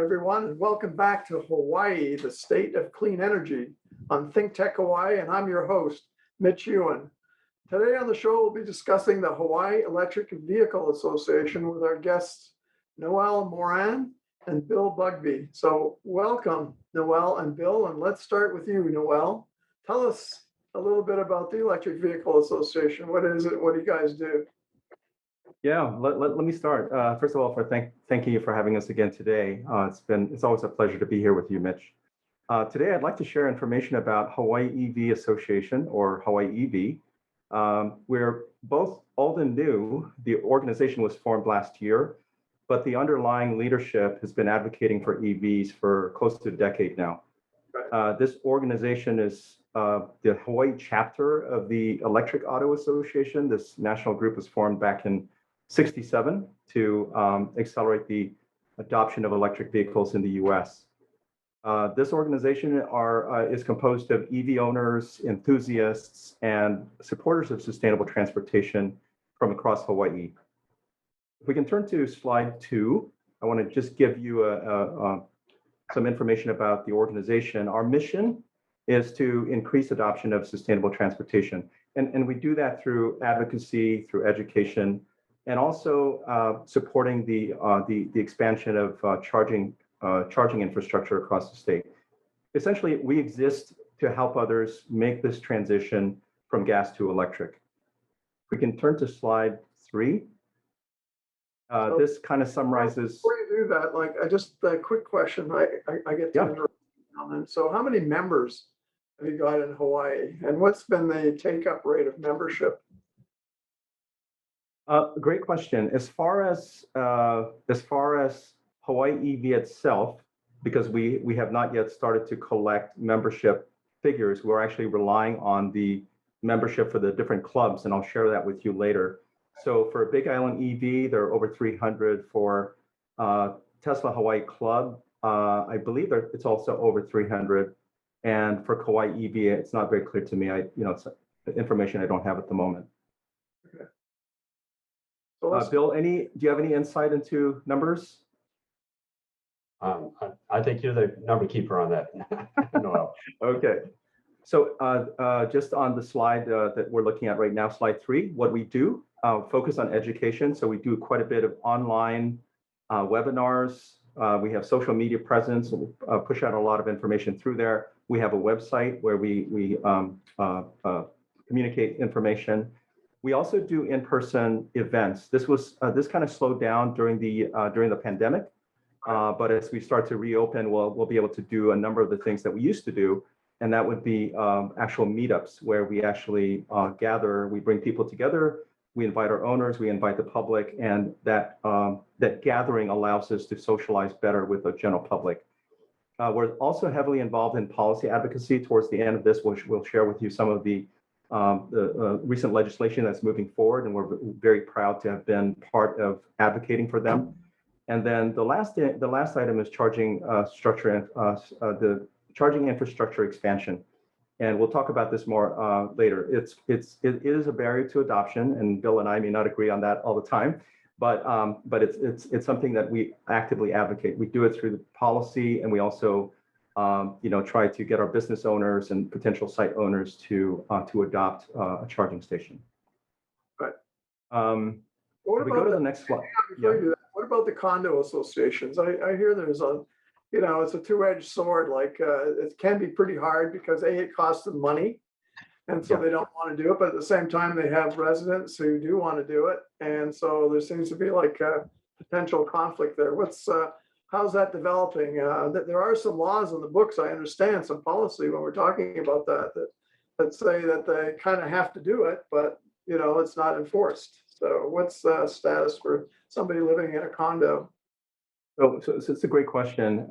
everyone, and welcome back to Hawaii, the state of clean energy on Think Tech Hawaii, and I'm your host, Mitch Ewan. Today on the show, we'll be discussing the Hawaii Electric Vehicle Association with our guests, Noel Morin and Bill Bugbee. So welcome, Noel and Bill, and let's start with you, Noel. Tell us a little bit about the Electric Vehicle Association. What is it? What do you guys do? Yeah, let me start. First of all, thanking you for having us again today. It's always a pleasure to be here with you, Mitch. Today, I'd like to share information about Hawaii EV Association, or Hawaii EV. We're both old and new. The organization was formed last year, but the underlying leadership has been advocating for EVs for close to a decade now. This organization is the Hawaii chapter of the Electric Auto Association. This national group was formed back in '67 to accelerate the adoption of electric vehicles in the U.S. This organization is composed of EV owners, enthusiasts, and supporters of sustainable transportation from across Hawaii. If we can turn to slide 2, I want to just give you some information about the organization. Our mission is to increase adoption of sustainable transportation. And we do that through advocacy, through education, and also supporting the expansion of charging infrastructure across the state. Essentially, we exist to help others make this transition from gas to electric. We can turn to slide 3. This kind of summarizes. Before you do that, just a quick question. I get to interrupt you. So how many members have you got in Hawaii, and what's been the take-up rate of membership? Great question. As far as Hawaii EV itself, because we have not yet started to collect membership figures, we're actually relying on the membership for the different clubs, and I'll share that with you later. So for Big Island EV, there are over 300. For Tesla Hawaii Club, I believe it's also over 300. And for Kauai EV, it's not very clear to me. It's information I don't have at the moment. Okay. So Bill, do you have any insight into numbers? I think you're the number keeper on that, Noel. Okay. So just on the slide that we're looking at right now, slide 3, what we do, focus on education. So we do quite a bit of online webinars. We have social media presence, and push out a lot of information through there. We have a website where we communicate information. We also do in-person events. This kind of slowed down during the pandemic, but as we start to reopen, we'll be able to do a number of the things that we used to do, and that would be actual meetups where we actually gather. We bring people together. We invite our owners. We invite the public, and that gathering allows us to socialize better with the general public. We're also heavily involved in policy advocacy. Towards the end of this, we'll share with you some of the recent legislation that's moving forward, and we're very proud to have been part of advocating for them. And then the last item is the charging infrastructure expansion, and we'll talk about this more later. It is a barrier to adoption, and Bill and I may not agree on that all the time, but it's something that we actively advocate. We do it through the policy, and we also try to get our business owners and potential site owners to adopt a charging station. Right. If we go to the next slide. What about the condo associations? I hear there's it's a two-edged sword. It can be pretty hard because it costs them money, and so they don't want to do it. But at the same time, they have residents who do want to do it, and so there seems to be a potential conflict there. How's that developing? There are some laws in the books, I understand, some policy when we're talking about that say that they kind of have to do it, but it's not enforced. So what's the status for somebody living in a condo? So it's a great question.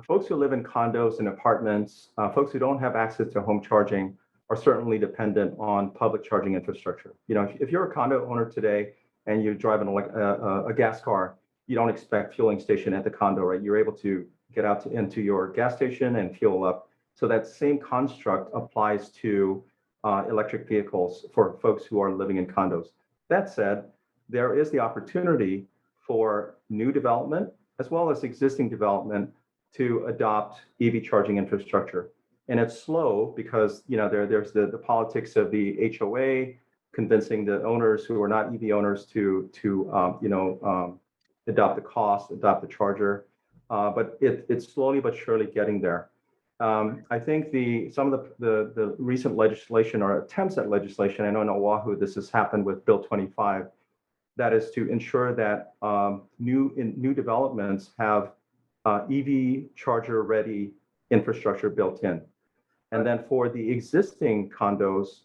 Folks who live in condos and apartments, folks who don't have access to home charging are certainly dependent on public charging infrastructure. If you're a condo owner today and you're driving a gas car, you don't expect fueling station at the condo, right? You're able to get out into your gas station and fuel up. So that same construct applies to electric vehicles for folks who are living in condos. That said, there is the opportunity for new development as well as existing development to adopt EV charging infrastructure. And it's slow because there's the politics of the HOA convincing the owners who are not EV owners to adopt the cost, adopt the charger. But it's slowly but surely getting there. I think some of the recent legislation or attempts at legislation, I know in Oahu this has happened with Bill 25, that is to ensure that new developments have EV charger ready infrastructure built in. And then for the existing condos,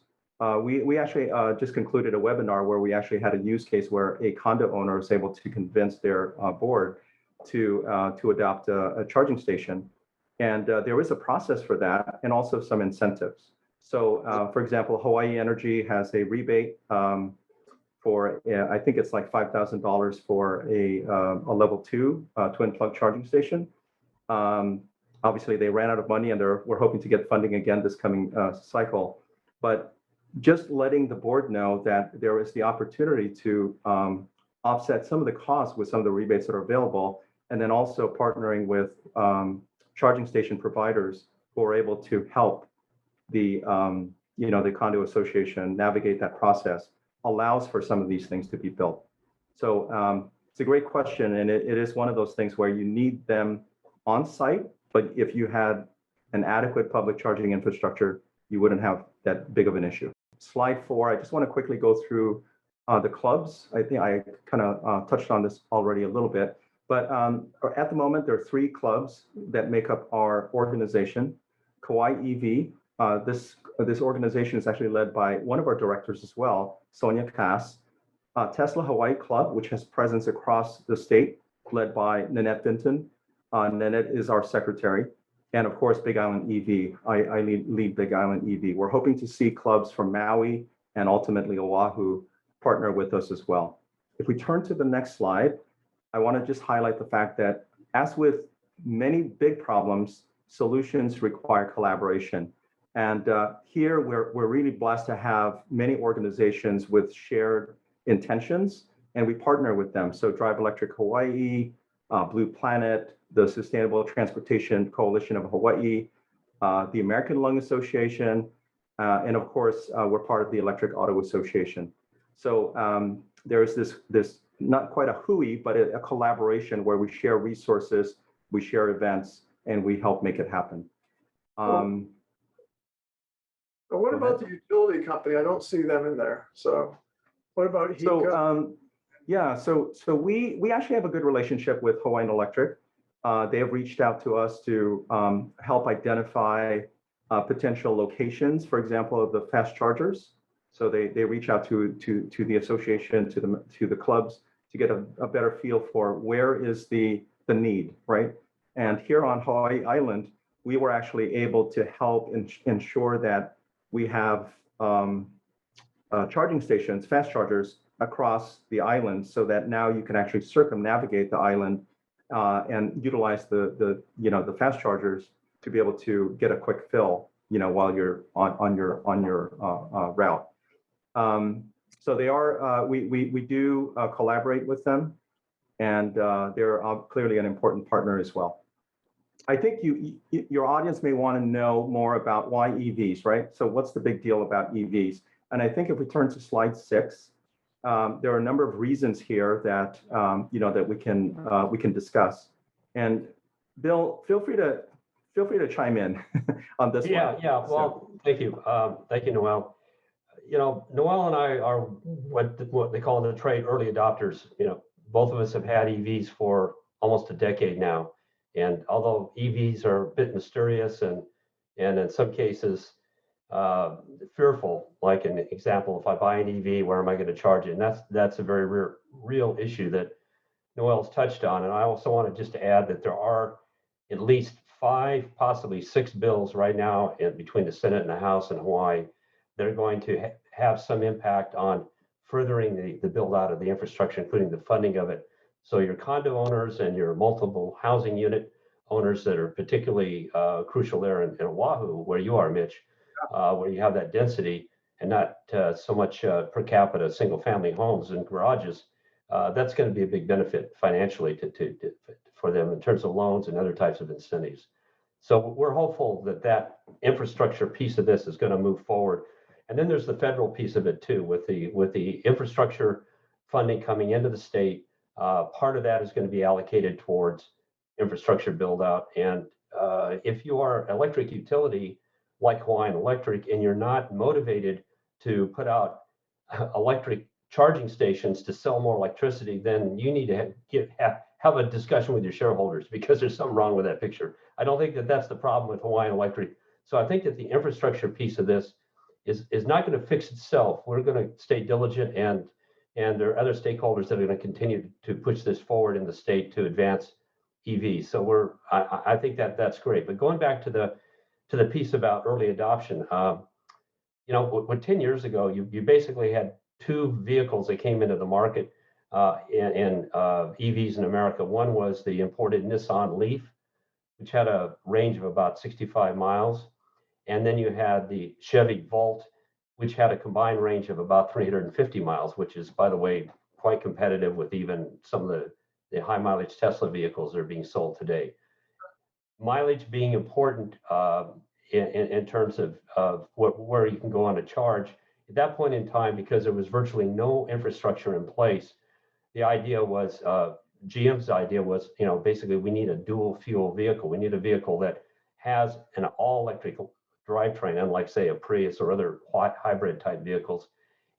we actually just concluded a webinar where we actually had a use case where a condo owner was able to convince their board to adopt a charging station. And there is a process for that and also some incentives. So for example, Hawaii Energy has a rebate for, I think it's like $5,000 for a level 2 twin plug charging station. Obviously, they ran out of money and we're hoping to get funding again this coming cycle. But just letting the board know that there is the opportunity to offset some of the costs with some of the rebates that are available, and then also partnering with charging station providers who are able to help the condo association navigate that process, allows for some of these things to be built. So it's a great question, and it is one of those things where you need them on site. But if you had an adequate public charging infrastructure, you wouldn't have that big of an issue. Slide 4, I just want to quickly go through the clubs. I think I kind of touched on this already a little bit, but at the moment, there are 3 clubs that make up our organization. Kauai EV, this organization is actually led by one of our directors as well, Sonia Cass. Tesla Hawaii Club, which has presence across the state, led by Nanette Vinton. Nanette is our secretary. And of course, Big Island EV. I lead Big Island EV. We're hoping to see clubs from Maui and ultimately Oahu partner with us as well. If we turn to the next slide, I want to just highlight the fact that as with many big problems, solutions require collaboration. And here we're really blessed to have many organizations with shared intentions, and we partner with them. So Drive Electric Hawaii, Blue Planet, the Sustainable Transportation Coalition of Hawaii, the American Lung Association, and of course, we're part of the Electric Auto Association. So there's this not quite a hui, but a collaboration where we share resources, we share events, and we help make it happen. But what about the utility company? I don't see them in there. So what about HECO? So we actually have a good relationship with Hawaiian Electric. They have reached out to us to help identify potential locations, for example, of the fast chargers. So they reach out to the association, to the clubs, to get a better feel for where is the need, right? And here on Hawaii Island, we were actually able to help ensure that we have charging stations, fast chargers across the island, so that now you can actually circumnavigate the island and utilize the fast chargers to be able to get a quick fill, while you're on your route. So they are we do collaborate with them, and they're clearly an important partner as well. I think your audience may want to know more about why EVs, right? So what's the big deal about EVs? And I think if we turn to slide 6, there are a number of reasons here that that we can discuss. And Bill, feel free to chime in on this one. Yeah. Well, thank you, Noel. Noel and I are what they call in the trade early adopters. Both of us have had EVs for almost a decade now. And although EVs are a bit mysterious and in some cases fearful, like an example, if I buy an EV, where am I going to charge it? And that's a very real issue that Noel's touched on. And I also wanted just to add that there are at least 5, possibly 6 bills right now between the Senate and the House in Hawaii that are going to have some impact on furthering the build out of the infrastructure, including the funding of it. So your condo owners and your multiple housing unit owners that are particularly crucial there in Oahu, where you are, Mitch, where you have that density and not so much per capita single family homes and garages, that's going to be a big benefit financially to for them in terms of loans and other types of incentives. So we're hopeful that that infrastructure piece of this is going to move forward. And then there's the federal piece of it too, with the infrastructure funding coming into the state. Part of that is going to be allocated towards infrastructure build out. And if you are an electric utility like Hawaiian Electric and you're not motivated to put out electric charging stations to sell more electricity, then you need to have a discussion with your shareholders, because there's something wrong with that picture. I don't think that that's the problem with Hawaiian Electric. So I think that the infrastructure piece of this is not going to fix itself. We're going to stay diligent, and there are other stakeholders that are going to continue to push this forward in the state to advance EVs. So I think that that's great. But going back to the piece about early adoption, you know, 10 years ago, you basically had two vehicles that came into the market in EVs in America. One was the imported Nissan Leaf, which had a range of about 65 miles. And then you had the Chevy Volt, which had a combined range of about 350 miles, which is, by the way, quite competitive with even some of the high mileage Tesla vehicles that are being sold today. Mileage being important in terms of where you can go on a charge. At that point in time, because there was virtually no infrastructure in place, the idea was, GM's idea was, you know, basically we need a dual fuel vehicle. We need a vehicle that has an all electric drivetrain, unlike say a Prius or other hybrid type vehicles,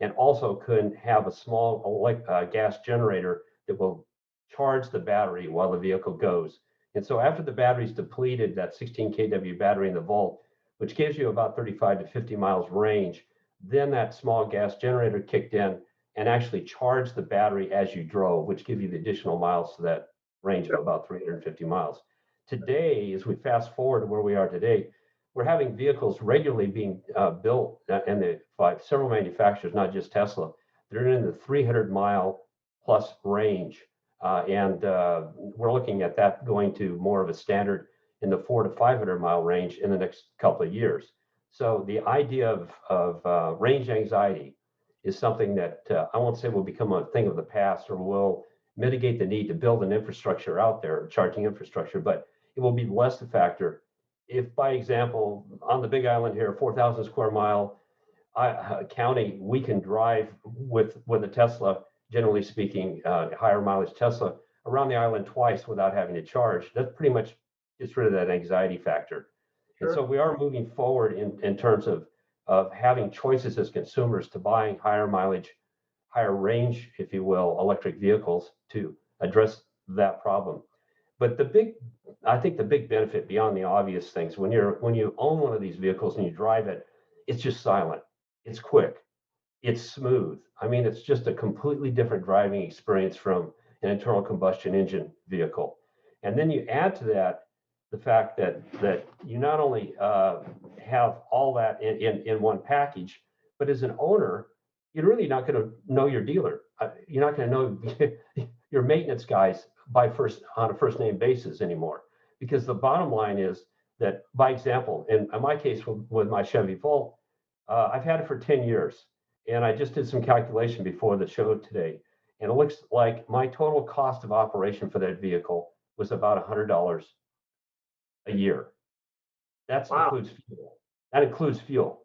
and also could have a small gas generator that will charge the battery while the vehicle goes. And so after the battery's depleted, that 16 kW battery in the Volt, which gives you about 35 to 50 miles range, then that small gas generator kicked in and actually charged the battery as you drove, which give you the additional miles to that range of about 350 miles. Today, as we fast forward to where we are today, we're having vehicles regularly being built by several manufacturers, not just Tesla, that are in the 300-mile plus range. And we're looking at that going to more of a standard in the 400 to 500-mile range in the next couple of years. So the idea of range anxiety is something that I won't say will become a thing of the past or will mitigate the need to build an infrastructure out there, charging infrastructure, but it will be less a factor. If, by example, on the Big Island here, 4,000 square mile county, we can drive with a Tesla, generally speaking, higher mileage Tesla, around the island twice without having to charge, that pretty much gets rid of that anxiety factor. Sure. And so we are moving forward in terms of having choices as consumers to buying higher mileage, higher range, if you will, electric vehicles to address that problem. But I think the big benefit beyond the obvious things, when you own one of these vehicles and you drive it, it's just silent, it's quick, it's smooth. I mean, it's just a completely different driving experience from an internal combustion engine vehicle. And then you add to that the fact that you not only have all that in one package, but as an owner, you're really not going to know your dealer. You're not going to know your maintenance guys on a first name basis anymore, because the bottom line is that, by example, in my case with my Chevy Volt, I've had it for 10 years, and I just did some calculation before the show today, and it looks like my total cost of operation for that vehicle was about $100 a year. That includes fuel. That includes fuel.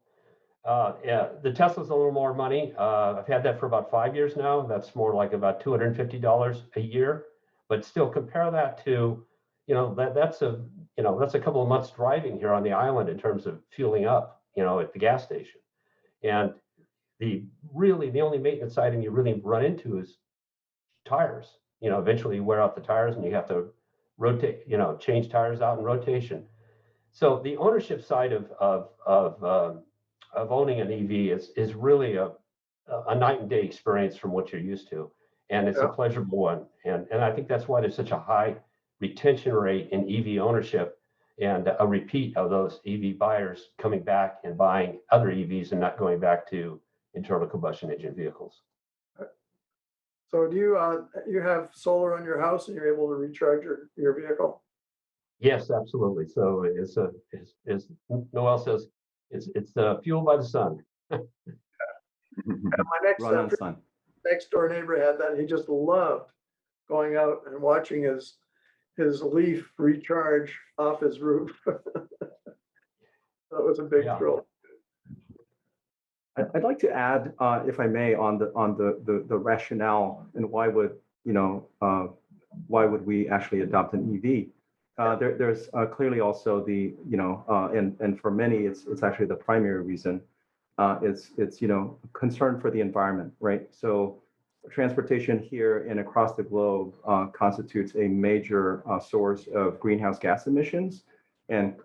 Yeah, the Tesla's a little more money. I've had that for about 5 years now. That's more like about $250 a year. But still, compare that to, that's a couple of months driving here on the island in terms of fueling up, at the gas station. And the only maintenance item you really run into is tires. Eventually you wear out the tires and you have to rotate, change tires out in rotation. So the ownership side of owning an EV is really a night and day experience from what you're used to, and it's a pleasurable one. And I think that's why there's such a high retention rate in EV ownership, and a repeat of those EV buyers coming back and buying other EVs and not going back to internal combustion engine vehicles. So do you have solar on your house and you're able to recharge your vehicle? Yes, absolutely. So it's as Noel says, it's fueled by the sun. And my next door neighbor had that. He just loved going out and watching his his leaf recharge off his roof. That was a big Yeah. thrill. I'd like to add, if I may, on the rationale and why would why would we actually adopt an EV? There's clearly also the and for many it's actually the primary reason. It's concern for the environment, right? So transportation here and across the globe constitutes a major source of greenhouse gas emissions, and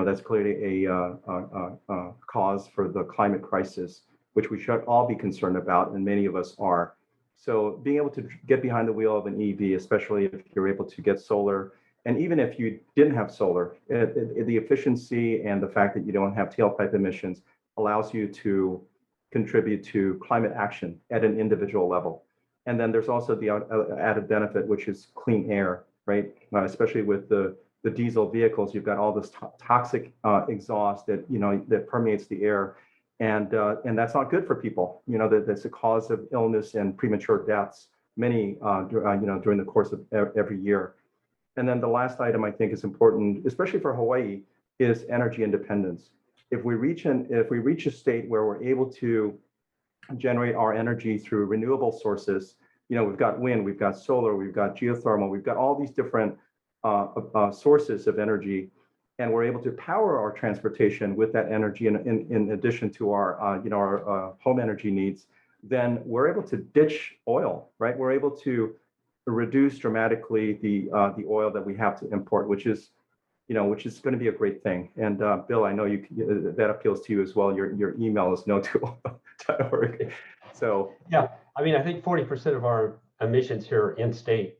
that's clearly a cause for the climate crisis, which we should all be concerned about, and many of us are. So being able to get behind the wheel of an EV, especially if you're able to get solar, and even if you didn't have solar, the efficiency and the fact that you don't have tailpipe emissions allows you to contribute to climate action at an individual level. And then there's also the added benefit, which is clean air, right? Especially with the diesel vehicles, you've got all this toxic exhaust that permeates the air, and that's not good for people. That's a cause of illness and premature deaths, many during the course of every year. And then the last item I think is important, especially for Hawaii, is energy independence. If we reach a state where we're able to generate our energy through renewable sources, we've got wind, we've got solar, we've got geothermal, we've got all these different sources of energy, and we're able to power our transportation with that energy in addition to our home energy needs, then we're able to ditch oil, right? We're able to reduce dramatically the oil that we have to import, which is going to be a great thing. And Bill, I know that appeals to you as well. Your email is no-tool.org. So yeah, I mean, I think 40% of our emissions here in state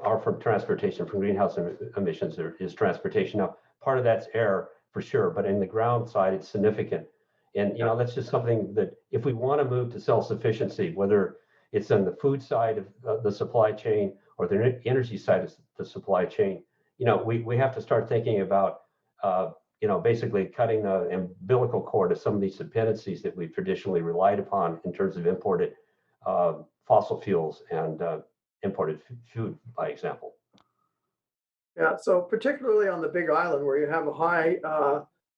are from transportation, from greenhouse emissions is transportation. Now, part of that's air for sure, but in the ground side, it's significant. And that's just something that if we want to move to self-sufficiency, whether it's on the food side of the supply chain or the energy side of the supply chain, we have to start thinking about, basically cutting the umbilical cord of some of these dependencies that we've traditionally relied upon in terms of imported fossil fuels and imported food, by example. Yeah, so particularly on the Big Island where you have a high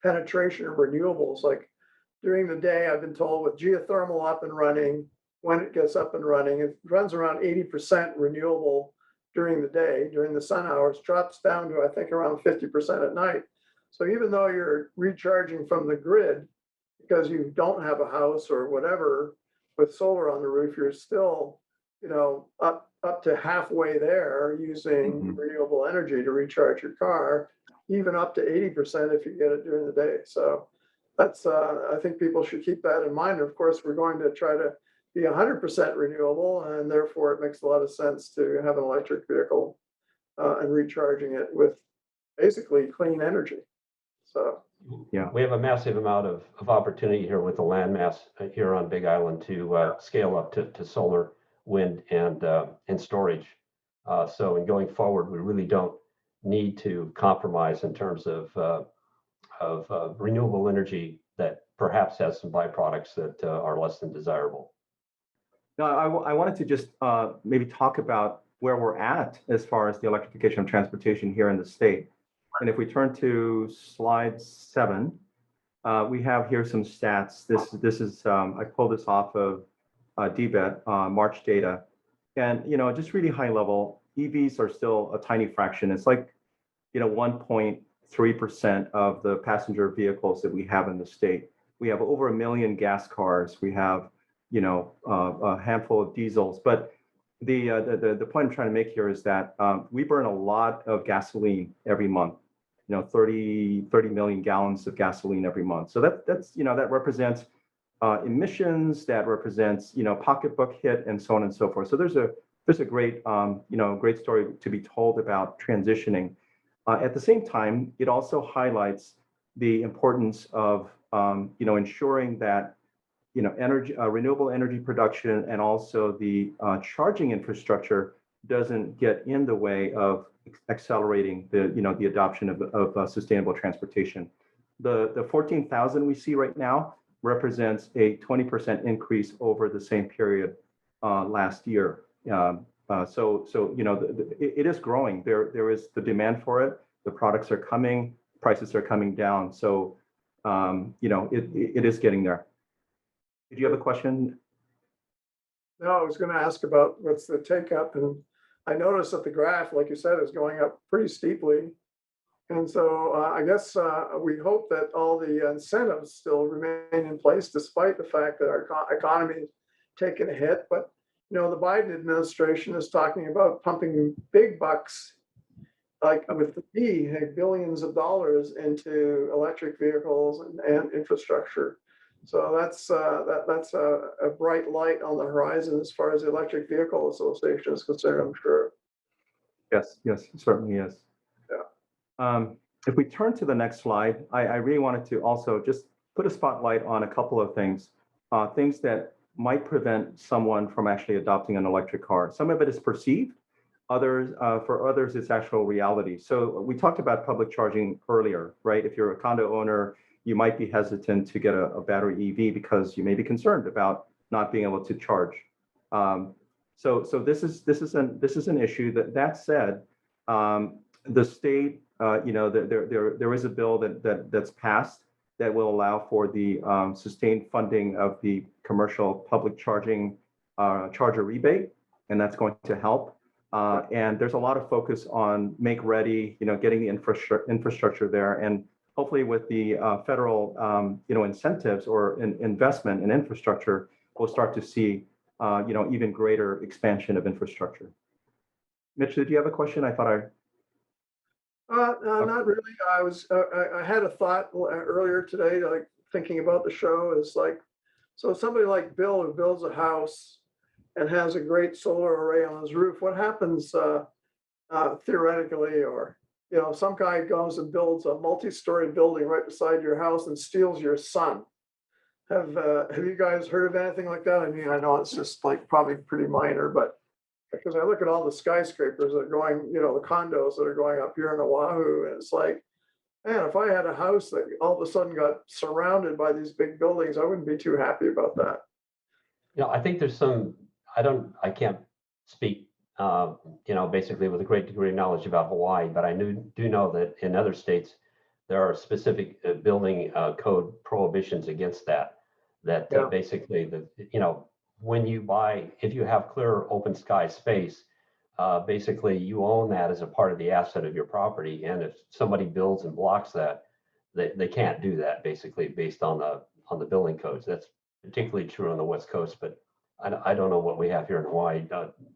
penetration of renewables, like during the day, I've been told with geothermal up and running, when it gets up and running, it runs around 80% renewable during the day. During the sun hours, drops down to, I think, around 50% at night. So even though you're recharging from the grid, because you don't have a house or whatever, with solar on the roof, you're still, up to halfway there using renewable energy to recharge your car, even up to 80% if you get it during the day. So that's, I think people should keep that in mind. Of course, we're going to try to be 100% renewable, and therefore it makes a lot of sense to have an electric vehicle and recharging it with basically clean energy. So yeah, we have a massive amount of opportunity here with the landmass here on Big Island to scale up to solar, wind, and storage. So in going forward, we really don't need to compromise in terms of renewable energy that perhaps has some byproducts that are less than desirable. No, I wanted to just maybe talk about where we're at as far as the electrification of transportation here in the state. And if we turn to slide 7, we have here some stats. This is I pulled this off of DBET March data, and just really high level. EVs are still a tiny fraction. It's like 1.3% of the passenger vehicles that we have in the state. We have over 1 million gas cars. We have a handful of diesels. But the point I'm trying to make here is that we burn a lot of gasoline every month. 30 million gallons of gasoline every month. So that's that represents emissions, that represents pocketbook hit, and so on and so forth. So there's a great great story to be told about transitioning. At the same time, it also highlights the importance of ensuring that renewable energy production and also the charging infrastructure doesn't get in the way of accelerating the adoption of sustainable transportation. The 14,000 we see right now represents a 20% increase over the same period last year. So it is growing. There is the demand for it. The products are coming. Prices are coming down. So it is getting there. Did you have a question? No, I was going to ask about what's the take up, and I noticed that the graph, like you said, is going up pretty steeply. And so I guess we hope that all the incentives still remain in place despite the fact that our economy is taking a hit. But the Biden administration is talking about pumping big bucks, like with the B, billions of dollars into electric vehicles and infrastructure. So that's a bright light on the horizon as far as the Electric Vehicle Association is concerned, I'm sure. Yes, it certainly is. Yeah. If we turn to the next slide, I really wanted to also just put a spotlight on a couple of things, things that might prevent someone from actually adopting an electric car. Some of it is perceived. For others, it's actual reality. So we talked about public charging earlier, right? If you're a condo owner, you might be hesitant to get a battery EV because you may be concerned about not being able to charge. So this is an issue. That said, the state, there is a bill that's passed that will allow for the sustained funding of the commercial public charging charger rebate, and that's going to help. And there's a lot of focus on make ready, getting the infrastructure there, and hopefully with the federal, incentives or investment in infrastructure, we'll start to see, even greater expansion of infrastructure. Mitch, did you have a question? I thought Not really. I had a thought earlier today, like thinking about the show is like, so somebody like Bill who builds a house and has a great solar array on his roof, what happens theoretically, or some guy goes and builds a multi-story building right beside your house and steals your sun. Have you guys heard of anything like that? I mean, I know it's just like probably pretty minor, but because I look at all the skyscrapers that are going, the condos that are going up here in Oahu, and it's like, man, if I had a house that all of a sudden got surrounded by these big buildings, I wouldn't be too happy about that. I think there's I can't speak, basically with a great degree of knowledge about Hawaii, but I do know that in other states, there are specific building code prohibitions against that. Basically, if you have clear open sky space, basically you own that as a part of the asset of your property. And if somebody builds and blocks that, they can't do that, basically based on the building codes. That's particularly true on the West Coast, but I don't know what we have here in Hawaii.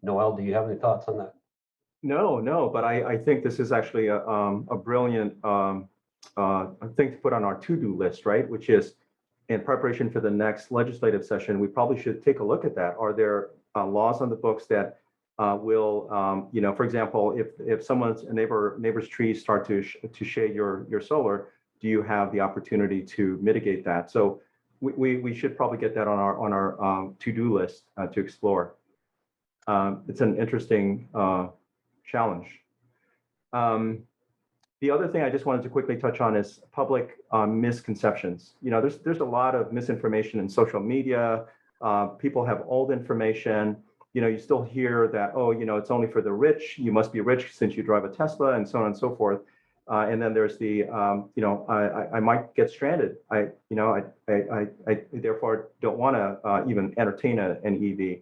Noel, do you have any thoughts on that? No, but I think this is actually a brilliant thing to put on our to-do list, right? Which is, in preparation for the next legislative session, we probably should take a look at that. Are there laws on the books that will, for example, if someone's neighbor's trees start to shade your solar, do you have the opportunity to mitigate that? So we should probably get that on our to-do list to explore. It's an interesting challenge. The other thing I just wanted to quickly touch on is public misconceptions. There's a lot of misinformation in social media. People have old information. You still hear that, it's only for the rich. You must be rich since you drive a Tesla, and so on and so forth. And then there's the, I might get stranded. I therefore don't want to even entertain an EV.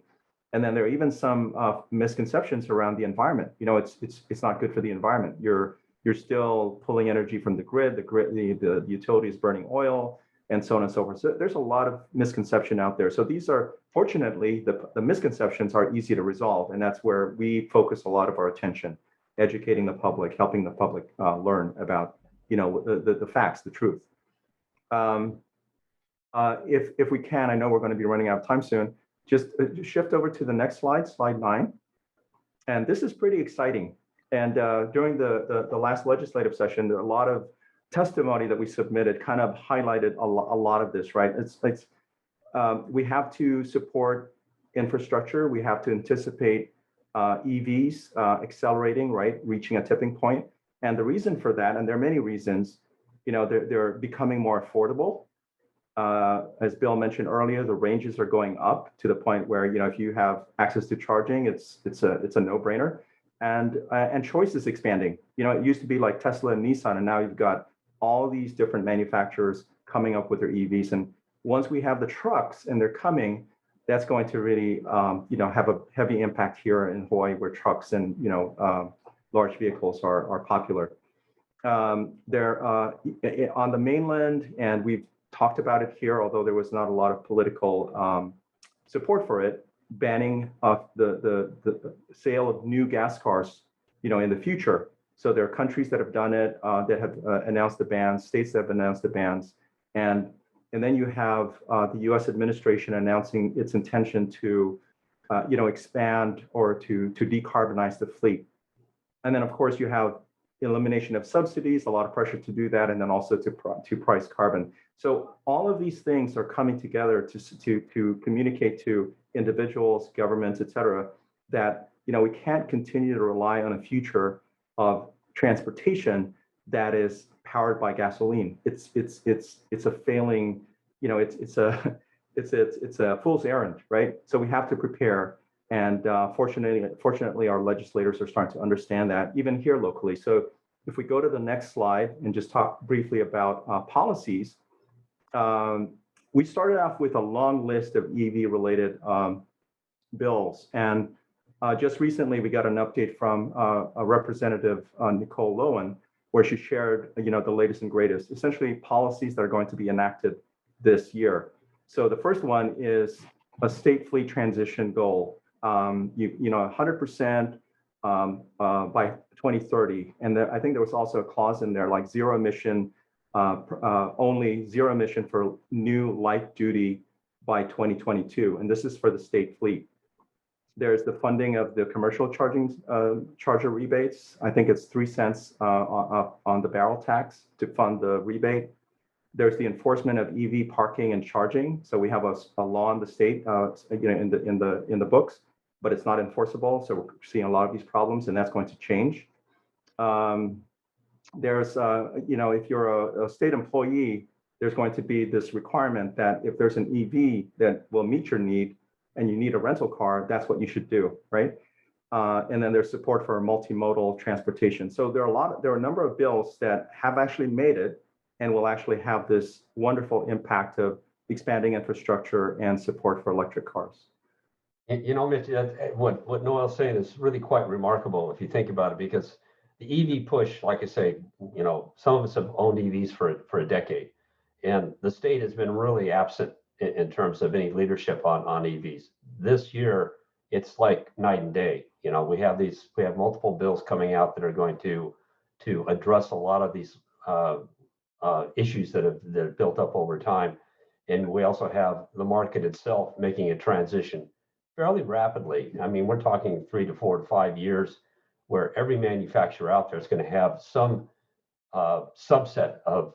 And then there are even some misconceptions around the environment. It's not good for the environment. You're still pulling energy from the grid. The utility is burning oil, and so on and so forth. So there's a lot of misconception out there. So these are, fortunately, the misconceptions are easy to resolve, and that's where we focus a lot of our attention, educating the public, helping the public learn about, the facts, the truth. If we can, I know we're going to be running out of time soon. Just shift over to the next slide, slide 9. And this is pretty exciting. And during the last legislative session, there are a lot of testimony that we submitted kind of highlighted a lot of this, right? We have to support infrastructure. We have to anticipate EVs accelerating, right? Reaching a tipping point. And the reason for that, and there are many reasons, they're becoming more affordable. As Bill mentioned earlier, the ranges are going up to the point where, if you have access to charging, it's a no-brainer. And choice is expanding. It used to be like Tesla and Nissan, and now you've got all these different manufacturers coming up with their EVs. And once we have the trucks and they're coming, that's going to really, have a heavy impact here in Hawaii, where trucks and large vehicles are popular. They're on the mainland, and we've talked about it here, although there was not a lot of political support for it, banning the sale of new gas cars, in the future. So there are countries that have done it, that have announced the bans, states that have announced the bans, and then you have the U.S. administration announcing its intention to, expand or to decarbonize the fleet. And then, of course, you have elimination of subsidies, a lot of pressure to do that, and then also to price carbon. So all of these things are coming together to communicate to individuals, governments, et cetera, that we can't continue to rely on a future of transportation that is powered by gasoline. It's a failing, it's a fool's errand, right? So we have to prepare. And fortunately, our legislators are starting to understand that, even here locally. So if we go to the next slide and just talk briefly about policies, we started off with a long list of EV-related bills. And just recently, we got an update from a representative, Nicole Lowen, where she shared, the latest and greatest, essentially policies that are going to be enacted this year. So the first one is a state fleet transition goal. 100% by 2030. And I think there was also a clause in there like zero emission, only zero emission for new light duty by 2022. And this is for the state fleet. There's the funding of the commercial charger rebates. I think it's 3 cents on the barrel tax to fund the rebate. There's the enforcement of EV parking and charging. So we have a law in the state, in the books, but it's not enforceable. So we're seeing a lot of these problems, and that's going to change. There's, if you're a state employee, there's going to be this requirement that if there's an EV that will meet your need and you need a rental car, that's what you should do, right? And then there's support for multimodal transportation. So there are a number of bills that have actually made it and will actually have this wonderful impact of expanding infrastructure and support for electric cars. Mitch, what Noel's saying is really quite remarkable if you think about it, because the EV push, like I say, some of us have owned EVs for a decade, and the state has been really absent in terms of any leadership on EVs. This year, it's like night and day. We have multiple bills coming out that are going to address a lot of these issues that have built up over time, and we also have the market itself making a transition fairly rapidly. I mean, we're talking 3 to 4 to 5 years, where every manufacturer out there is going to have some subset of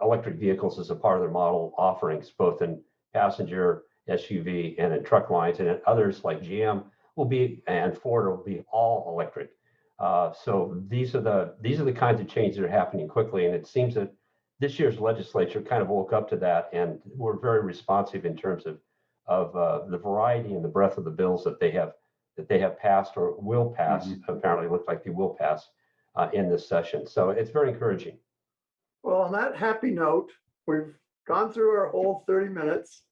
electric vehicles as a part of their model offerings, both in passenger, SUV, and in truck lines, and others like GM and Ford will be all electric. So these are the kinds of changes that are happening quickly, and it seems that this year's legislature kind of woke up to that, and we're very responsive in terms of the variety and the breadth of the bills that they have passed or will pass. Mm-hmm. Apparently, it looks like they will pass in this session. So it's very encouraging. Well, on that happy note, we've gone through our whole 30 minutes,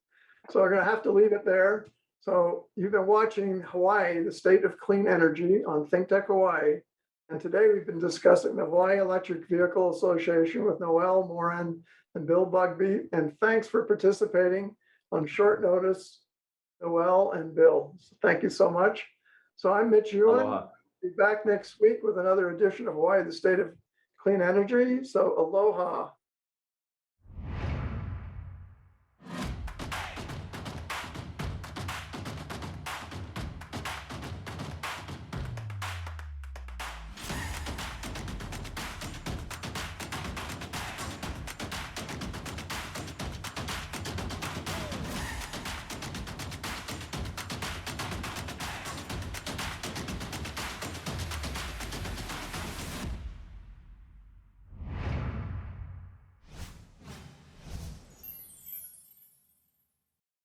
so we're going to have to leave it there. So you've been watching Hawaii, the State of Clean Energy on ThinkTech Hawaii. And today we've been discussing the Hawaii Electric Vehicle Association with Noel, Morin, and Bill Bugbee. And thanks for participating on short notice, Noel and Bill. So thank you so much. So I'm Mitch Ewan. Aloha. Be back next week with another edition of Hawaii, the State of Clean Energy. So aloha.